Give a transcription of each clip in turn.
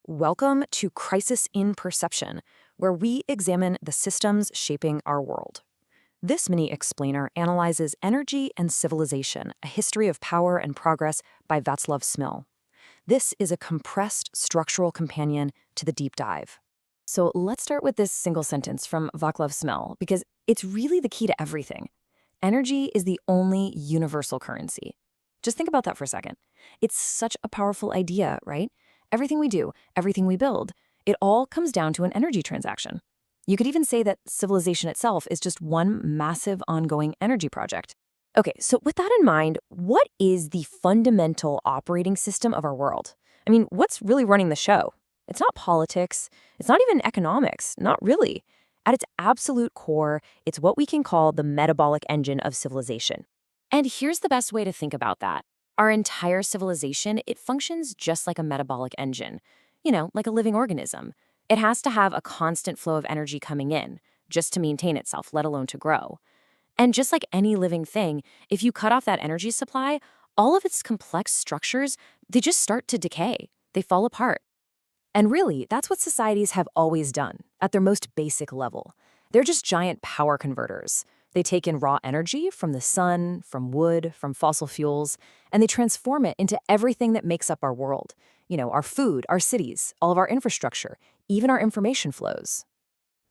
Welcome to Crisis in Perception, where we examine the systems shaping our world. This mini explainer analyzes Energy and Civilization, a history of power and progress by Vaclav Smil. This is a compressed structural companion to the deep dive. So let's start with this single sentence from Vaclav Smil, because it's really the key to everything. Energy is the only universal currency. Just think about that for a second. It's such a powerful idea, right? Everything we do, everything we build, it all comes down to an energy transaction. You could even say that civilization itself is just one massive ongoing energy project. Okay, so with that in mind, what is the fundamental operating system of our world? I mean, what's really running the show? It's not politics. It's not even economics. Not really. At its absolute core, it's what we can call the metabolic engine of civilization. And here's the best way to think about that. Our entire civilization, it functions just like a metabolic engine. Like a living organism. It has to have a constant flow of energy coming in, just to maintain itself, let alone to grow. And just like any living thing, if you cut off that energy supply, all of its complex structures, they just start to decay. They fall apart. And really, that's what societies have always done, at their most basic level. They're just giant power converters. They take in raw energy from the sun, from wood, from fossil fuels, and they transform it into everything that makes up our world. Our food, our cities, all of our infrastructure, even our information flows.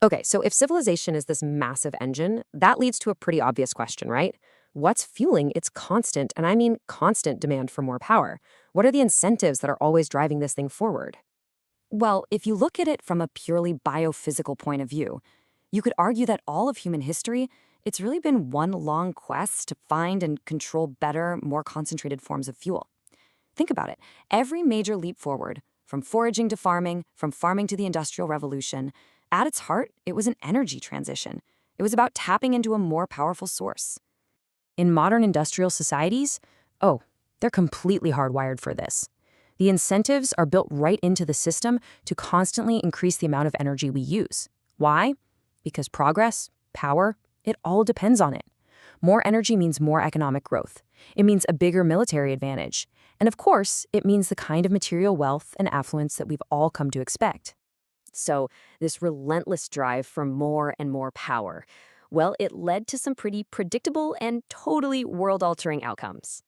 Okay, so if civilization is this massive engine, that leads to a pretty obvious question, right? What's fueling its constant, and I mean constant demand for more power? What are the incentives that are always driving this thing forward? Well, if you look at it from a purely biophysical point of view, you could argue that all of human history, it's really been one long quest to find and control better, more concentrated forms of fuel. Think about it. Every major leap forward, from foraging to farming, from farming to the Industrial Revolution, at its heart, it was an energy transition. It was about tapping into a more powerful source. In modern industrial societies, they're completely hardwired for this. The incentives are built right into the system to constantly increase the amount of energy we use. Why? Because progress, power, it all depends on it. More energy means more economic growth. It means a bigger military advantage. And of course, it means the kind of material wealth and affluence that we've all come to expect. So this relentless drive for more and more power, well, it led to some pretty predictable and totally world-altering outcomes.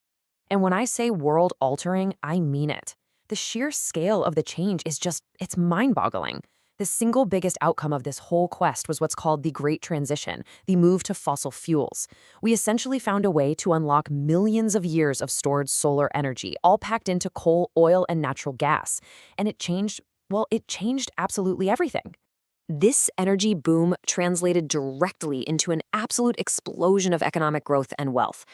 And when I say world-altering, I mean it. The sheer scale of the change is it's mind-boggling. The single biggest outcome of this whole quest was what's called the Great Transition, the move to fossil fuels. We essentially found a way to unlock millions of years of stored solar energy, all packed into coal, oil, and natural gas. And it changed absolutely everything. This energy boom translated directly into an absolute explosion of economic growth and wealth.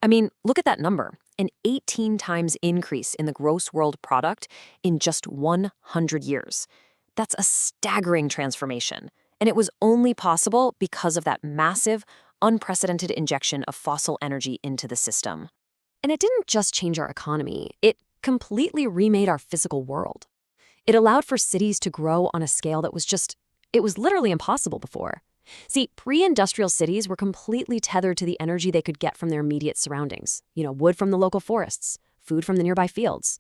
I mean, look at that number, an 18 times increase in the gross world product in just 100 years. That's a staggering transformation, and it was only possible because of that massive, unprecedented injection of fossil energy into the system. And it didn't just change our economy, it completely remade our physical world. It allowed for cities to grow on a scale that it was literally impossible before. See, pre-industrial cities were completely tethered to the energy they could get from their immediate surroundings. Wood from the local forests, food from the nearby fields.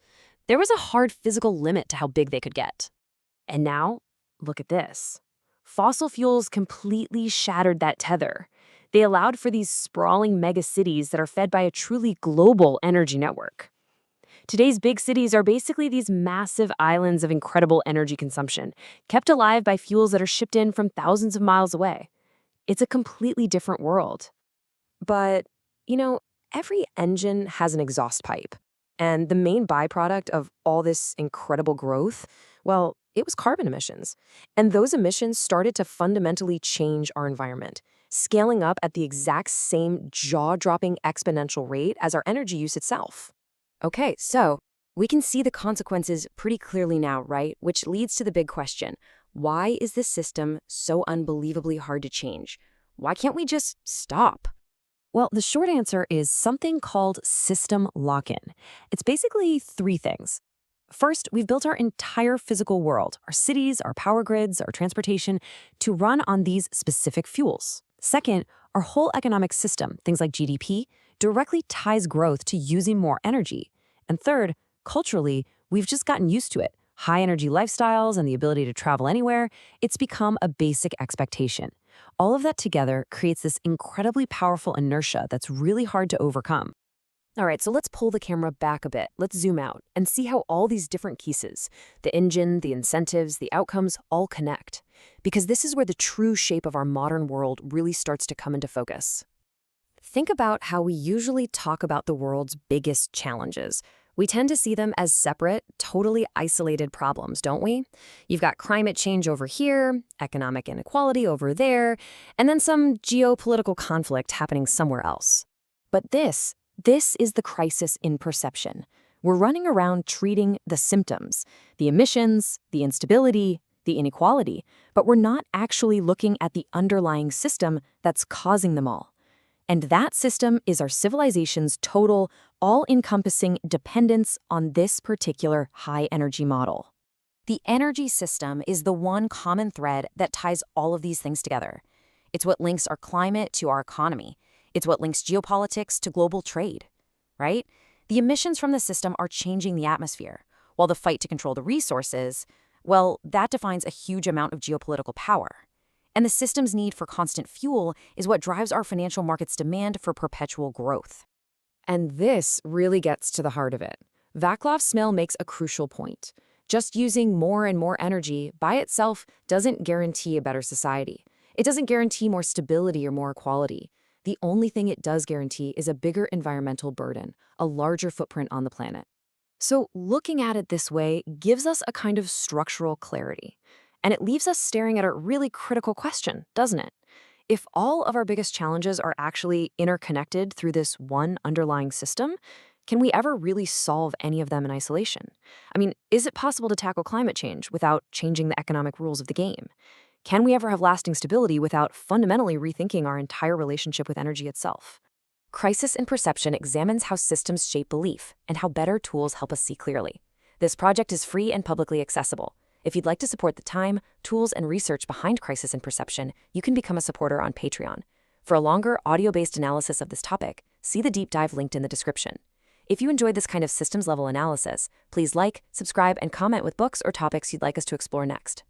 There was a hard physical limit to how big they could get. And now, look at this. Fossil fuels completely shattered that tether. They allowed for these sprawling megacities that are fed by a truly global energy network. Today's big cities are basically these massive islands of incredible energy consumption, kept alive by fuels that are shipped in from thousands of miles away. It's a completely different world. But, every engine has an exhaust pipe. And the main byproduct of all this incredible growth, well, it was carbon emissions. And those emissions started to fundamentally change our environment, scaling up at the exact same jaw-dropping exponential rate as our energy use itself. Okay, so we can see the consequences pretty clearly now, right? Which leads to the big question. Why is this system so unbelievably hard to change? Why can't we just stop? Well, the short answer is something called system lock-in. It's basically three things. First, we've built our entire physical world, our cities, our power grids, our transportation, to run on these specific fuels. Second, our whole economic system, things like GDP, directly ties growth to using more energy. And third, culturally, we've just gotten used to it. high energy lifestyles, and the ability to travel anywhere, it's become a basic expectation. All of that together creates this incredibly powerful inertia that's really hard to overcome. All right, so let's pull the camera back a bit. Let's zoom out and see how all these different pieces, the engine, the incentives, the outcomes, all connect. Because this is where the true shape of our modern world really starts to come into focus. Think about how we usually talk about the world's biggest challenges. We tend to see them as separate, totally isolated problems, don't we? You've got climate change over here, economic inequality over there, and then some geopolitical conflict happening somewhere else. But this is the crisis in perception. We're running around treating the symptoms, the emissions, the instability, the inequality, but we're not actually looking at the underlying system that's causing them all. And that system is our civilization's total, all-encompassing dependence on this particular high-energy model. The energy system is the one common thread that ties all of these things together. It's what links our climate to our economy. It's what links geopolitics to global trade, right? The emissions from the system are changing the atmosphere, while the fight to control the resources, well, that defines a huge amount of geopolitical power. And the system's need for constant fuel is what drives our financial markets' demand for perpetual growth. And this really gets to the heart of it. Vaclav Smil makes a crucial point. Just using more and more energy by itself doesn't guarantee a better society. It doesn't guarantee more stability or more equality. The only thing it does guarantee is a bigger environmental burden, a larger footprint on the planet. So looking at it this way gives us a kind of structural clarity. And it leaves us staring at a really critical question, doesn't it? If all of our biggest challenges are actually interconnected through this one underlying system, can we ever really solve any of them in isolation? I mean, is it possible to tackle climate change without changing the economic rules of the game? Can we ever have lasting stability without fundamentally rethinking our entire relationship with energy itself? Crisis in Perception examines how systems shape belief and how better tools help us see clearly. This project is free and publicly accessible. If you'd like to support the time, tools, and research behind Crisis in Perception, you can become a supporter on Patreon. For a longer, audio-based analysis of this topic, see the deep dive linked in the description. If you enjoyed this kind of systems-level analysis, please like, subscribe, and comment with books or topics you'd like us to explore next.